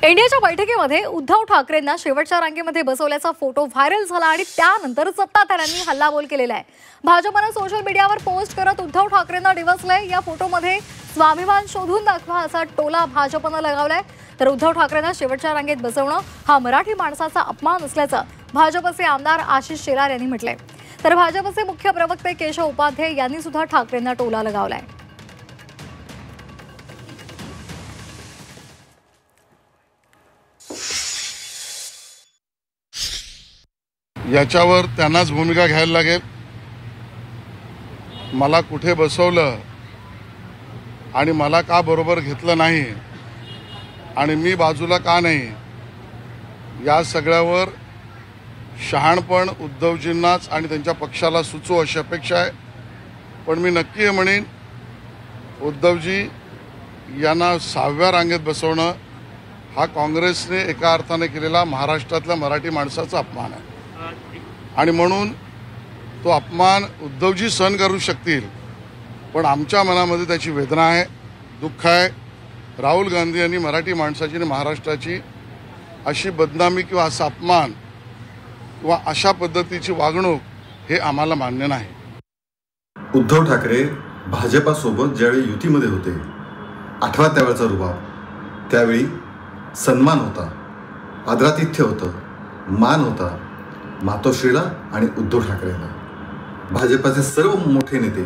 इंडियाच्या बैठकीमध्ये उद्धव ठाकरेंना शेवटच्या रांगेमध्ये बसवल्याचा फोटो व्हायरल झाला आणि त्यानंतर सत्ताधाऱ्यांनी हल्लाबोल केलेला आहे। भाजपने सोशल मीडियावर पोस्ट करत उद्धव ठाकरेंना डिवचलंय। या फोटोमध्ये स्वाभिमान शोधून दाखवा असा टोला भाजपने लगावलाय। तर उद्धव ठाकरेंना शेवटच्या रांगेत बसवणं हा मराठी माणसाचा अपमान असल्याचं भाजपचे आमदार आशिष शेलार यांनी म्हटलंय। तर भाजपचे मुख्य प्रवक्ते केशव उपाध्याय यांनी सुद्धा ठाकरेंना टोला लगावलाय। याच्यावर त्यांनाच भूमिका घ्यायला लागेल। मला कुठे बसवलं आणि मला का बरोबर घेतलं नाही आणि मी बाजूला का नाही, या सगळ्यावर शहाणपण उद्धवजींनाच आणि त्यांच्या पक्षाला सुचो अशी अपेक्षा आहे। पण मी नक्की म्हणेन, उद्धवजी यांना 6व्या रांगेत बसवणं हा काँग्रेसने एका अर्थाने केलेला महाराष्ट्रातल्या मराठी माणसाचा अपमान आहे आणि म्हणून तो अपमान उद्धवजी सहन करू शकतील, पण आमच्या मनामध्ये त्याची वेदना आहे, दुःख आहे। राहुल गांधी यांनी मराठी माणसाची आणि महाराष्ट्राची अशी बदनामी किंवा असा अपमान किंवा अशा पद्धतीची वागणूक हे आम्हाला मान्य नाही। उद्धव ठाकरे भाजपासोबत ज्यावेळी युतीमध्ये होते, आठवा त्यावेळचा रुबाब, त्यावेळी सन्मान होता, आदरातिथ्य होतं, मान होता मातोश्रीला आणि उद्धव ठाकरेंना। भाजपाचे सर्व मोठे नेते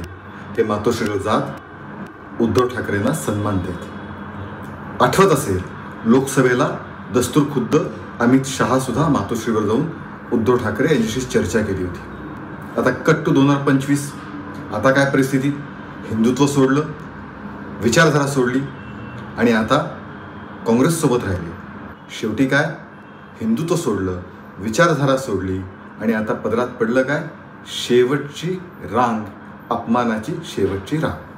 ते मातोश्रीला जात उद्धव ठाकरेंना सन्मान देत। आठवत असेल, लोकसभेला दस्तूर खुद्द अमित शहा सुद्धा मातोश्रीवर जाऊन उद्धव ठाकरे यांच्याशी चर्चा केली होती। आता कट टू 2025, आता काय परिस्थिती? हिंदुत्व सोडलं, विचारधारा सोडली आणि आता काँग्रेससोबत राहिले। शेवटी काय? हिंदुत्व सोडलं, विचारधारा सोडली आणि आता पदरात पडलं काय? शेवटची रांग, अपमानाची शेवटची रांग।